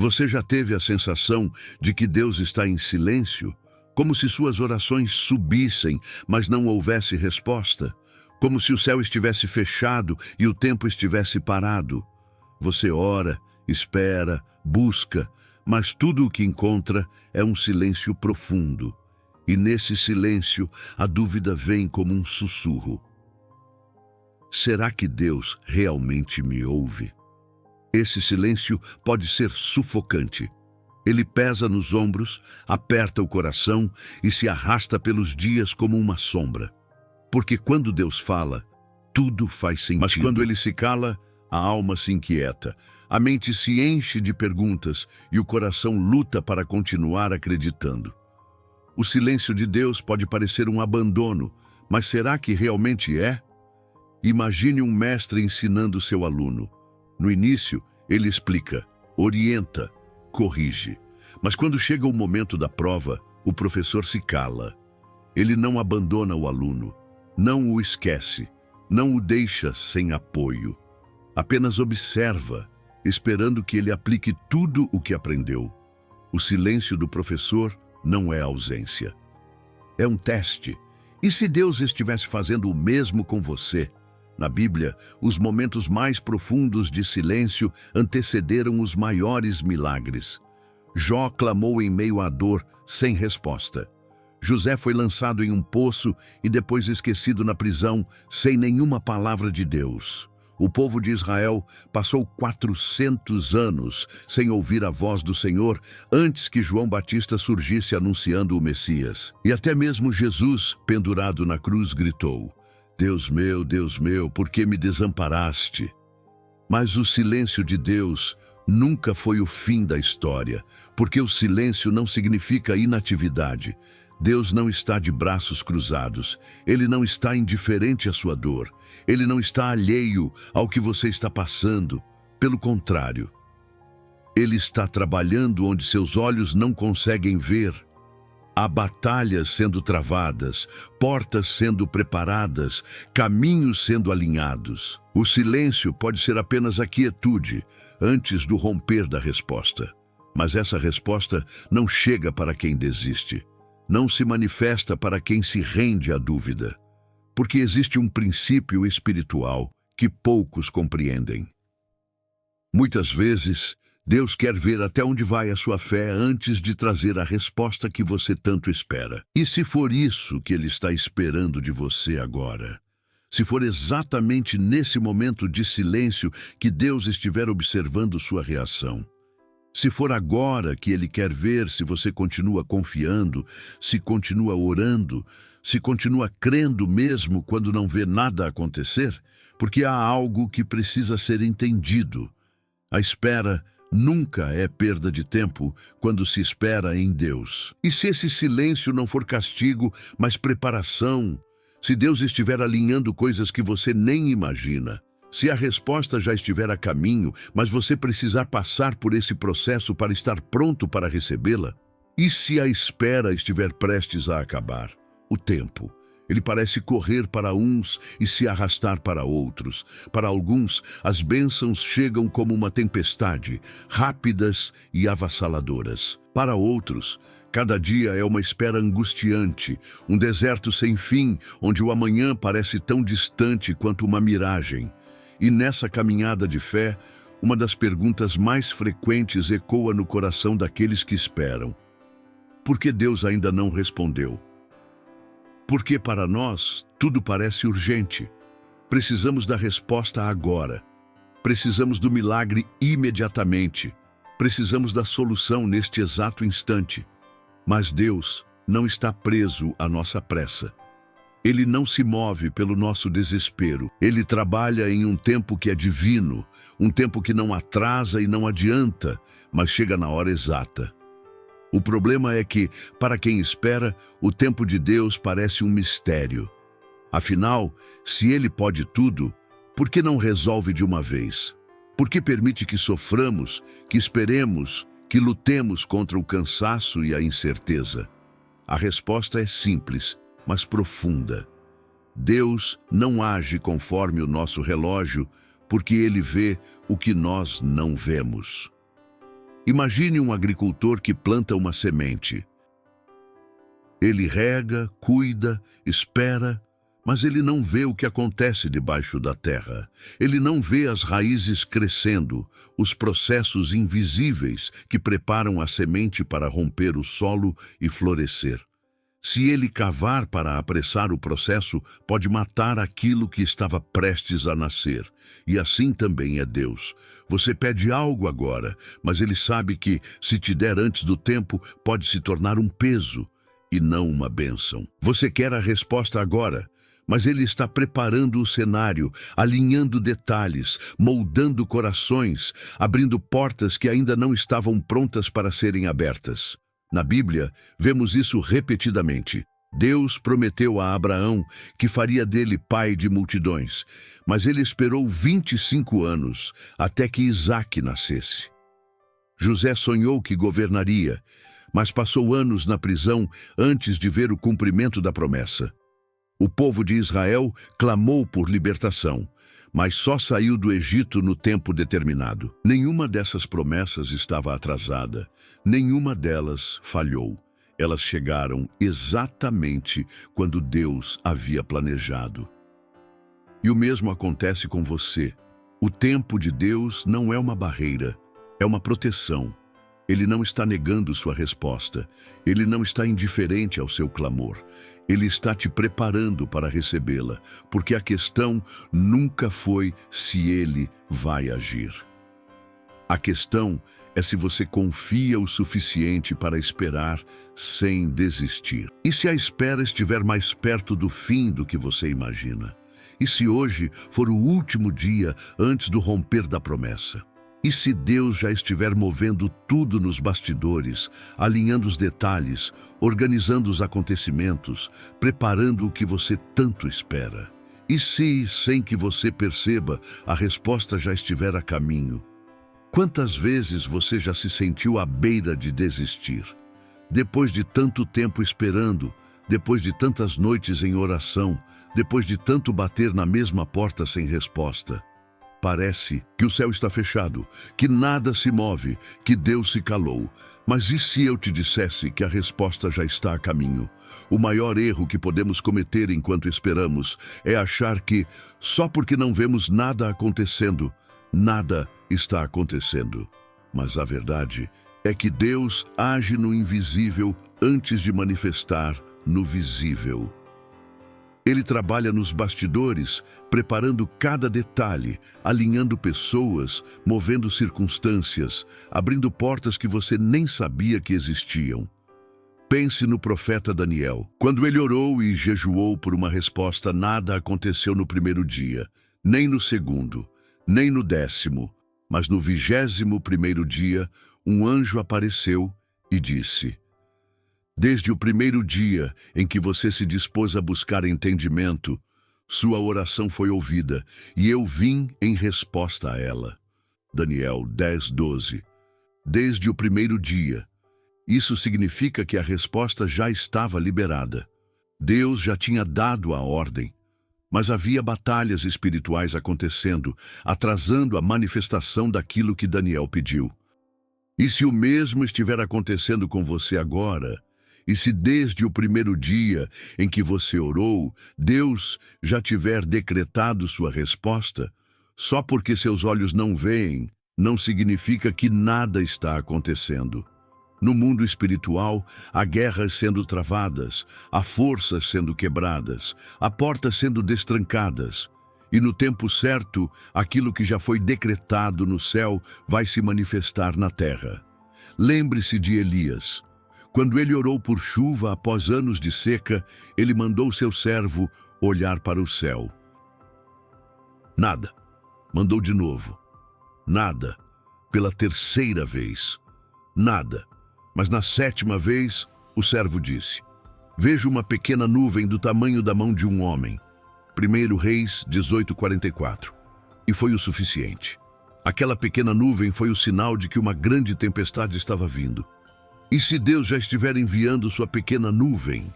Você já teve a sensação de que Deus está em silêncio, como se suas orações subissem, mas não houvesse resposta? Como se o céu estivesse fechado e o tempo estivesse parado? Você ora, espera, busca, mas tudo o que encontra é um silêncio profundo. E nesse silêncio, a dúvida vem como um sussurro. Será que Deus realmente me ouve? Esse silêncio pode ser sufocante. Ele pesa nos ombros, aperta o coração e se arrasta pelos dias como uma sombra. Porque quando Deus fala, tudo faz sentido. Mas quando ele se cala, a alma se inquieta, a mente se enche de perguntas e o coração luta para continuar acreditando. O silêncio de Deus pode parecer um abandono, mas será que realmente é? Imagine um mestre ensinando seu aluno. No início, ele explica, orienta, corrige. Mas quando chega o momento da prova, o professor se cala. Ele não abandona o aluno, não o esquece, não o deixa sem apoio. Apenas observa, esperando que ele aplique tudo o que aprendeu. O silêncio do professor não é ausência. É um teste. E se Deus estivesse fazendo o mesmo com você? Na Bíblia, os momentos mais profundos de silêncio antecederam os maiores milagres. Jó clamou em meio à dor, sem resposta. José foi lançado em um poço e depois esquecido na prisão, sem nenhuma palavra de Deus. O povo de Israel passou 400 anos sem ouvir a voz do Senhor antes que João Batista surgisse anunciando o Messias. E até mesmo Jesus, pendurado na cruz, gritou: Deus meu, por que me desamparaste? Mas o silêncio de Deus nunca foi o fim da história, porque o silêncio não significa inatividade. Deus não está de braços cruzados. Ele não está indiferente à sua dor. Ele não está alheio ao que você está passando. Pelo contrário, Ele está trabalhando onde seus olhos não conseguem ver. Há batalhas sendo travadas, portas sendo preparadas, caminhos sendo alinhados. O silêncio pode ser apenas a quietude antes do romper da resposta. Mas essa resposta não chega para quem desiste. Não se manifesta para quem se rende à dúvida. Porque existe um princípio espiritual que poucos compreendem. Muitas vezes, Deus quer ver até onde vai a sua fé antes de trazer a resposta que você tanto espera. E se for isso que Ele está esperando de você agora? Se for exatamente nesse momento de silêncio que Deus estiver observando sua reação? Se for agora que Ele quer ver se você continua confiando, se continua orando, se continua crendo mesmo quando não vê nada acontecer? Porque há algo que precisa ser entendido. A espera nunca é perda de tempo quando se espera em Deus. E se esse silêncio não for castigo, mas preparação? Se Deus estiver alinhando coisas que você nem imagina? Se a resposta já estiver a caminho, mas você precisar passar por esse processo para estar pronto para recebê-la? E se a espera estiver prestes a acabar? O tempo. Ele parece correr para uns e se arrastar para outros. Para alguns, as bênçãos chegam como uma tempestade, rápidas e avassaladoras. Para outros, cada dia é uma espera angustiante, um deserto sem fim, onde o amanhã parece tão distante quanto uma miragem. E nessa caminhada de fé, uma das perguntas mais frequentes ecoa no coração daqueles que esperam. Por que Deus ainda não respondeu? Porque para nós, tudo parece urgente. Precisamos da resposta agora. Precisamos do milagre imediatamente. Precisamos da solução neste exato instante. Mas Deus não está preso à nossa pressa. Ele não se move pelo nosso desespero. Ele trabalha em um tempo que é divino, um tempo que não atrasa e não adianta, mas chega na hora exata. O problema é que, para quem espera, o tempo de Deus parece um mistério. Afinal, se Ele pode tudo, por que não resolve de uma vez? Por que permite que soframos, que esperemos, que lutemos contra o cansaço e a incerteza? A resposta é simples, mas profunda. Deus não age conforme o nosso relógio, porque Ele vê o que nós não vemos. Imagine um agricultor que planta uma semente. Ele rega, cuida, espera, mas ele não vê o que acontece debaixo da terra. Ele não vê as raízes crescendo, os processos invisíveis que preparam a semente para romper o solo e florescer. Se ele cavar para apressar o processo, pode matar aquilo que estava prestes a nascer. E assim também é Deus. Você pede algo agora, mas ele sabe que, se te der antes do tempo, pode se tornar um peso e não uma bênção. Você quer a resposta agora, mas ele está preparando o cenário, alinhando detalhes, moldando corações, abrindo portas que ainda não estavam prontas para serem abertas. Na Bíblia, vemos isso repetidamente. Deus prometeu a Abraão que faria dele pai de multidões, mas ele esperou 25 anos até que Isaque nascesse. José sonhou que governaria, mas passou anos na prisão antes de ver o cumprimento da promessa. O povo de Israel clamou por libertação, mas só saiu do Egito no tempo determinado. Nenhuma dessas promessas estava atrasada, nenhuma delas falhou. Elas chegaram exatamente quando Deus havia planejado. E o mesmo acontece com você. O tempo de Deus não é uma barreira, é uma proteção. Ele não está negando sua resposta. Ele não está indiferente ao seu clamor. Ele está te preparando para recebê-la, porque a questão nunca foi se ele vai agir. A questão é se você confia o suficiente para esperar sem desistir. E se a espera estiver mais perto do fim do que você imagina? E se hoje for o último dia antes do romper da promessa? E se Deus já estiver movendo tudo nos bastidores, alinhando os detalhes, organizando os acontecimentos, preparando o que você tanto espera? E se, sem que você perceba, a resposta já estiver a caminho? Quantas vezes você já se sentiu à beira de desistir? Depois de tanto tempo esperando, depois de tantas noites em oração, depois de tanto bater na mesma porta sem resposta? Parece que o céu está fechado, que nada se move, que Deus se calou. Mas e se eu te dissesse que a resposta já está a caminho? O maior erro que podemos cometer enquanto esperamos é achar que, só porque não vemos nada acontecendo, nada está acontecendo. Mas a verdade é que Deus age no invisível antes de manifestar no visível. Ele trabalha nos bastidores, preparando cada detalhe, alinhando pessoas, movendo circunstâncias, abrindo portas que você nem sabia que existiam. Pense no profeta Daniel. Quando ele orou e jejuou por uma resposta, nada aconteceu no primeiro dia, nem no segundo, nem no 10º, mas no 21º dia, um anjo apareceu e disse: desde o primeiro dia em que você se dispôs a buscar entendimento, sua oração foi ouvida, e eu vim em resposta a ela. Daniel 10:12. Desde o primeiro dia. Isso significa que a resposta já estava liberada. Deus já tinha dado a ordem, mas havia batalhas espirituais acontecendo, atrasando a manifestação daquilo que Daniel pediu. E se o mesmo estiver acontecendo com você agora, e se desde o primeiro dia em que você orou, Deus já tiver decretado sua resposta, só porque seus olhos não veem, não significa que nada está acontecendo. No mundo espiritual, há guerras sendo travadas, há forças sendo quebradas, há portas sendo destrancadas. E no tempo certo, aquilo que já foi decretado no céu vai se manifestar na terra. Lembre-se de Elias. Quando ele orou por chuva após anos de seca, ele mandou seu servo olhar para o céu. Nada. Mandou de novo. Nada. Pela terceira vez. Nada. Mas na 7ª vez, o servo disse: vejo uma pequena nuvem do tamanho da mão de um homem. 1 Reis 18:44. E foi o suficiente. Aquela pequena nuvem foi o sinal de que uma grande tempestade estava vindo. E se Deus já estiver enviando sua pequena nuvem?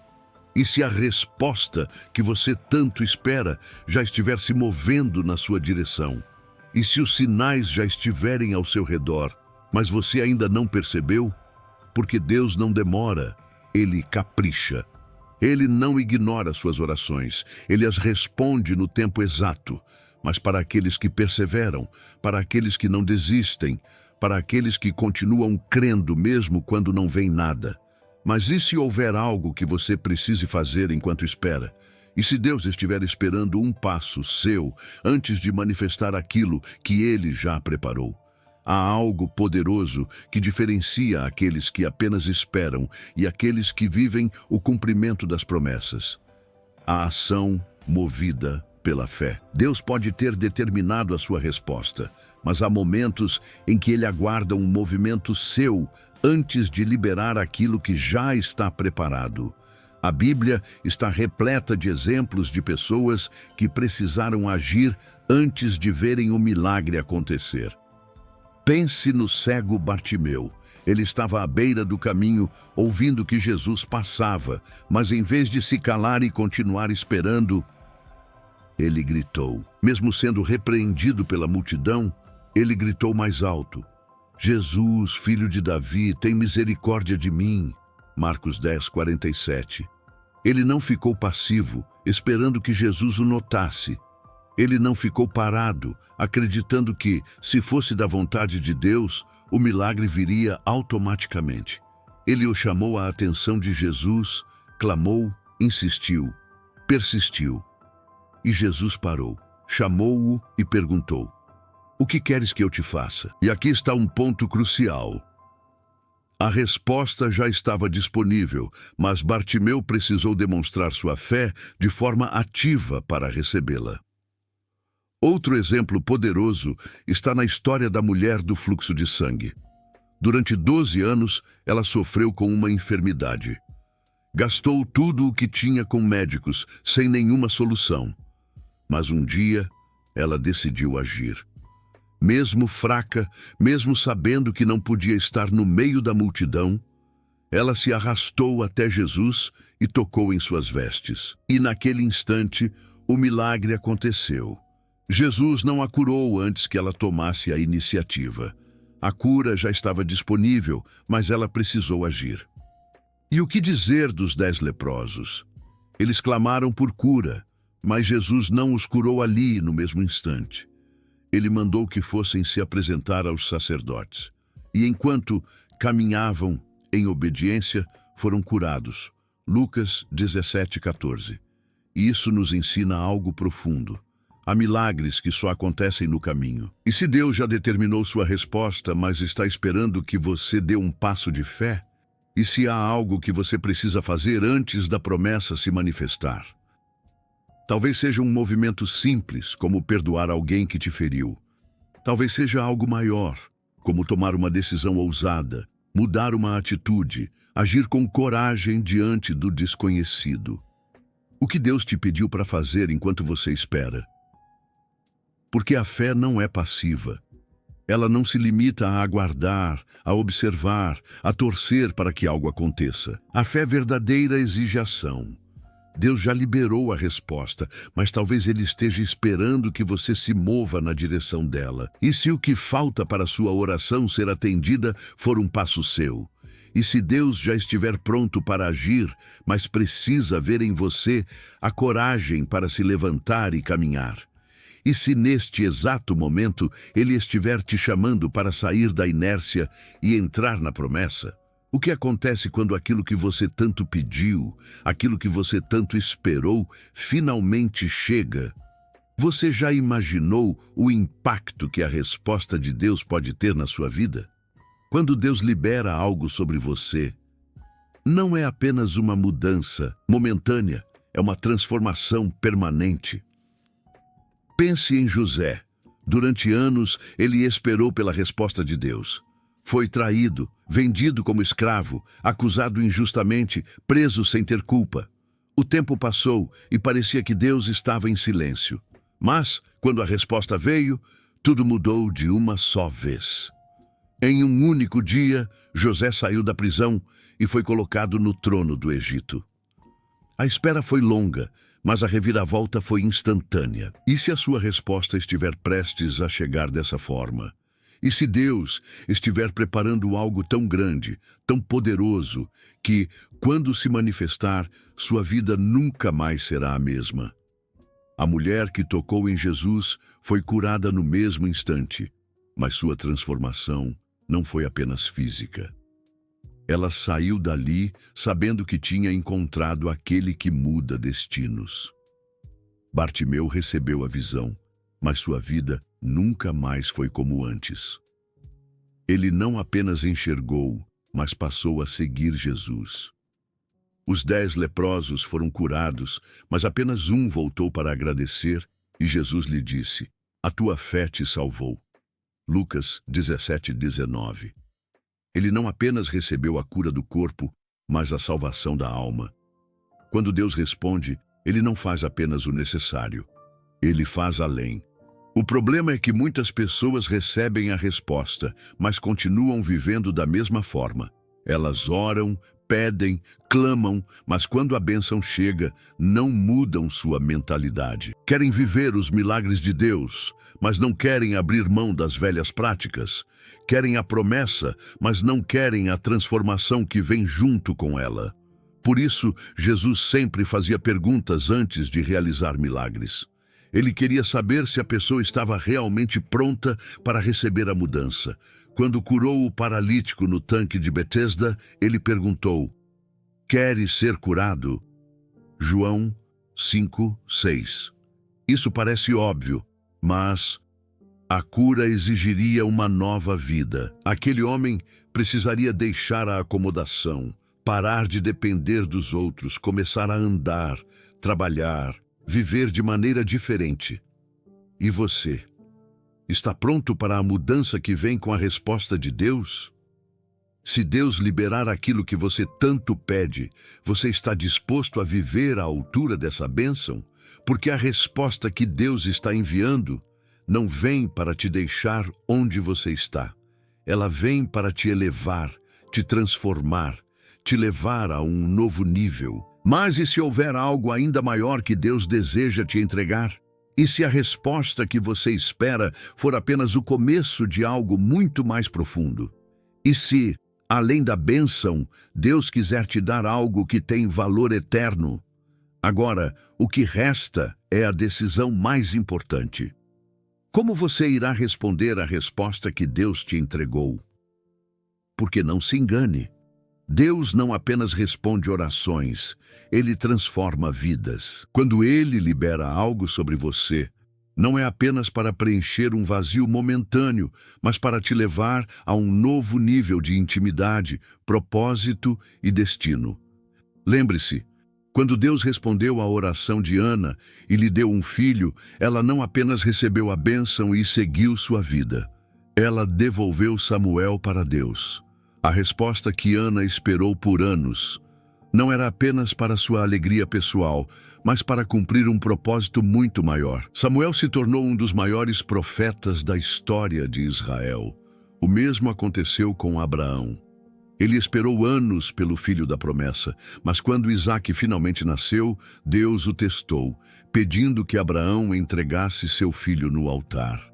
E se a resposta que você tanto espera já estiver se movendo na sua direção? E se os sinais já estiverem ao seu redor? mas você ainda não percebeu? Porque Deus não demora, Ele capricha. Ele não ignora suas orações, Ele as responde no tempo exato. Mas para aqueles que perseveram, para aqueles que não desistem, para aqueles que continuam crendo mesmo quando não vem nada. Mas e se houver algo que você precise fazer enquanto espera? E se Deus estiver esperando um passo seu antes de manifestar aquilo que Ele já preparou? Há algo poderoso que diferencia aqueles que apenas esperam e aqueles que vivem o cumprimento das promessas. A ação movida pela fé. Deus pode ter determinado a sua resposta, mas há momentos em que Ele aguarda um movimento seu antes de liberar aquilo que já está preparado. A Bíblia está repleta de exemplos de pessoas que precisaram agir antes de verem o milagre acontecer. Pense no cego Bartimeu. Ele estava à beira do caminho, ouvindo que Jesus passava, mas em vez de se calar e continuar esperando, ele gritou. Mesmo sendo repreendido pela multidão, ele gritou mais alto: Jesus, filho de Davi, tem misericórdia de mim. Marcos 10:47. Ele não ficou passivo, esperando que Jesus o notasse. Ele não ficou parado, acreditando que, se fosse da vontade de Deus, o milagre viria automaticamente. Ele o chamou a atenção de Jesus, clamou, insistiu, persistiu. E Jesus parou, chamou-o e perguntou: O que queres que eu te faça? E aqui está um ponto crucial. A resposta já estava disponível, mas Bartimeu precisou demonstrar sua fé de forma ativa para recebê-la. Outro exemplo poderoso está na história da mulher do fluxo de sangue. Durante 12 anos, ela sofreu com uma enfermidade. Gastou tudo o que tinha com médicos, sem nenhuma solução. Mas um dia, ela decidiu agir. Mesmo fraca, mesmo sabendo que não podia estar no meio da multidão, ela se arrastou até Jesus e tocou em suas vestes. E naquele instante, o milagre aconteceu. Jesus não a curou antes que ela tomasse a iniciativa. A cura já estava disponível, mas ela precisou agir. E o que dizer dos 10 leprosos? Eles clamaram por cura, mas Jesus não os curou ali no mesmo instante. Ele mandou que fossem se apresentar aos sacerdotes. E enquanto caminhavam em obediência, foram curados. Lucas 17:14. E isso nos ensina algo profundo. Há milagres que só acontecem no caminho. E se Deus já determinou sua resposta, mas está esperando que você dê um passo de fé? E se há algo que você precisa fazer antes da promessa se manifestar? Talvez seja um movimento simples, como perdoar alguém que te feriu. Talvez seja algo maior, como tomar uma decisão ousada, mudar uma atitude, agir com coragem diante do desconhecido. O que Deus te pediu para fazer enquanto você espera? Porque a fé não é passiva. Ela não se limita a aguardar, a observar, a torcer para que algo aconteça. A fé verdadeira exige ação. Deus já liberou a resposta, mas talvez Ele esteja esperando que você se mova na direção dela. E se o que falta para sua oração ser atendida for um passo seu? E se Deus já estiver pronto para agir, mas precisa ver em você a coragem para se levantar e caminhar? E se neste exato momento Ele estiver te chamando para sair da inércia e entrar na promessa? O que acontece quando aquilo que você tanto pediu, aquilo que você tanto esperou, finalmente chega? Você já imaginou o impacto que a resposta de Deus pode ter na sua vida? Quando Deus libera algo sobre você, não é apenas uma mudança momentânea, é uma transformação permanente. Pense em José. Durante anos, ele esperou pela resposta de Deus. Foi traído, vendido como escravo, acusado injustamente, preso sem ter culpa. O tempo passou e parecia que Deus estava em silêncio. Mas, quando a resposta veio, tudo mudou de uma só vez. Em um único dia, José saiu da prisão e foi colocado no trono do Egito. A espera foi longa, mas a reviravolta foi instantânea. E se a sua resposta estiver prestes a chegar dessa forma? E se Deus estiver preparando algo tão grande, tão poderoso, que, quando se manifestar, sua vida nunca mais será a mesma? A mulher que tocou em Jesus foi curada no mesmo instante, mas sua transformação não foi apenas física. Ela saiu dali sabendo que tinha encontrado aquele que muda destinos. Bartimeu recebeu a visão, mas sua vida nunca mais foi como antes. Ele não apenas enxergou, mas passou a seguir Jesus. Os 10 leprosos foram curados, mas apenas um voltou para agradecer, e Jesus lhe disse: "A tua fé te salvou." Lucas 17:19. Ele não apenas recebeu a cura do corpo, mas a salvação da alma. Quando Deus responde, Ele não faz apenas o necessário. Ele faz além. O problema é que muitas pessoas recebem a resposta, mas continuam vivendo da mesma forma. Elas oram, pedem, clamam, mas quando a bênção chega, não mudam sua mentalidade. Querem viver os milagres de Deus, mas não querem abrir mão das velhas práticas. Querem a promessa, mas não querem a transformação que vem junto com ela. Por isso, Jesus sempre fazia perguntas antes de realizar milagres. Ele queria saber se a pessoa estava realmente pronta para receber a mudança. Quando curou o paralítico no tanque de Betesda, ele perguntou: "Queres ser curado?" João 5:6. Isso parece óbvio, mas a cura exigiria uma nova vida. Aquele homem precisaria deixar a acomodação, parar de depender dos outros, começar a andar, trabalhar, viver de maneira diferente. E você? Está pronto para a mudança que vem com a resposta de Deus? Se Deus liberar aquilo que você tanto pede, você está disposto a viver à altura dessa bênção? Porque a resposta que Deus está enviando não vem para te deixar onde você está. Ela vem para te elevar, te transformar, te levar a um novo nível. Mas e se houver algo ainda maior que Deus deseja te entregar? E se a resposta que você espera for apenas o começo de algo muito mais profundo? E se, além da bênção, Deus quiser te dar algo que tem valor eterno? Agora, o que resta é a decisão mais importante. Como você irá responder à resposta que Deus te entregou? Porque não se engane, Deus não apenas responde orações, Ele transforma vidas. Quando Ele libera algo sobre você, não é apenas para preencher um vazio momentâneo, mas para te levar a um novo nível de intimidade, propósito e destino. Lembre-se, quando Deus respondeu à oração de Ana e lhe deu um filho, ela não apenas recebeu a bênção e seguiu sua vida. Ela devolveu Samuel para Deus. A resposta que Ana esperou por anos não era apenas para sua alegria pessoal, mas para cumprir um propósito muito maior. Samuel se tornou um dos maiores profetas da história de Israel. O mesmo aconteceu com Abraão. Ele esperou anos pelo filho da promessa, mas quando Isaque finalmente nasceu, Deus o testou, pedindo que Abraão entregasse seu filho no altar.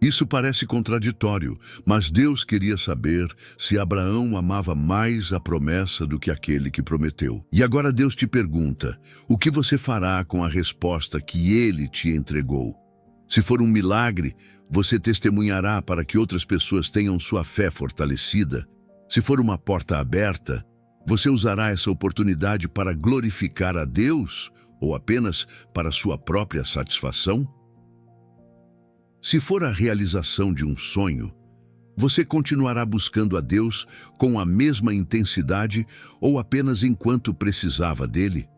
Isso parece contraditório, mas Deus queria saber se Abraão amava mais a promessa do que aquele que prometeu. E agora Deus te pergunta, o que você fará com a resposta que Ele te entregou? Se for um milagre, você testemunhará para que outras pessoas tenham sua fé fortalecida. Se for uma porta aberta, você usará essa oportunidade para glorificar a Deus ou apenas para sua própria satisfação? Se for a realização de um sonho, você continuará buscando a Deus com a mesma intensidade ou apenas enquanto precisava dele?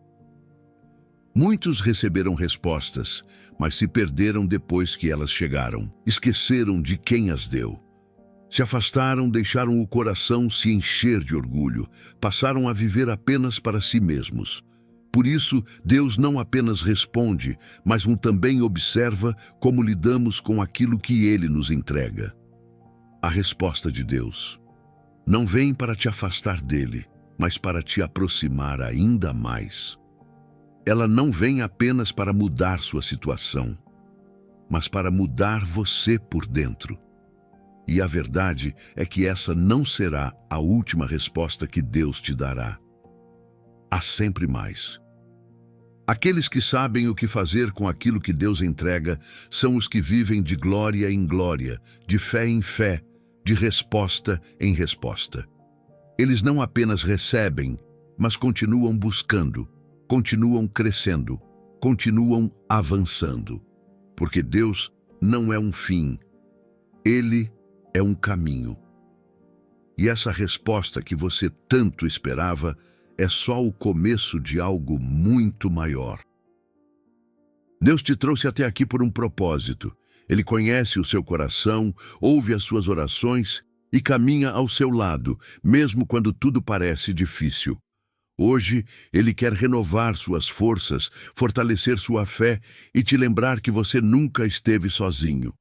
Muitos receberam respostas, mas se perderam depois que elas chegaram. Esqueceram de quem as deu. Se afastaram, deixaram o coração se encher de orgulho, passaram a viver apenas para si mesmos. Por isso, Deus não apenas responde, mas também observa como lidamos com aquilo que Ele nos entrega. A resposta de Deus não vem para te afastar dele, mas para te aproximar ainda mais. Ela não vem apenas para mudar sua situação, mas para mudar você por dentro. E a verdade é que essa não será a última resposta que Deus te dará. Há sempre mais. Aqueles que sabem o que fazer com aquilo que Deus entrega são os que vivem de glória em glória, de fé em fé, de resposta em resposta. Eles não apenas recebem, mas continuam buscando, continuam crescendo, continuam avançando. Porque Deus não é um fim, Ele é um caminho. E essa resposta que você tanto esperava é só o começo de algo muito maior. Deus te trouxe até aqui por um propósito. Ele conhece o seu coração, ouve as suas orações e caminha ao seu lado, mesmo quando tudo parece difícil. Hoje, Ele quer renovar suas forças, fortalecer sua fé e te lembrar que você nunca esteve sozinho.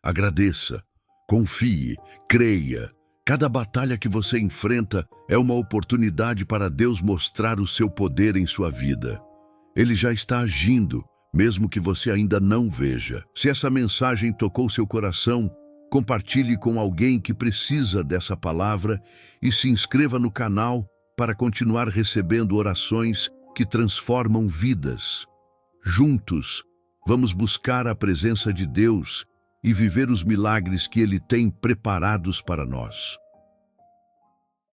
Agradeça, confie, creia. Cada batalha que você enfrenta é uma oportunidade para Deus mostrar o seu poder em sua vida. Ele já está agindo, mesmo que você ainda não veja. Se essa mensagem tocou seu coração, compartilhe com alguém que precisa dessa palavra e se inscreva no canal para continuar recebendo orações que transformam vidas. Juntos, vamos buscar a presença de Deus e viver os milagres que Ele tem preparados para nós.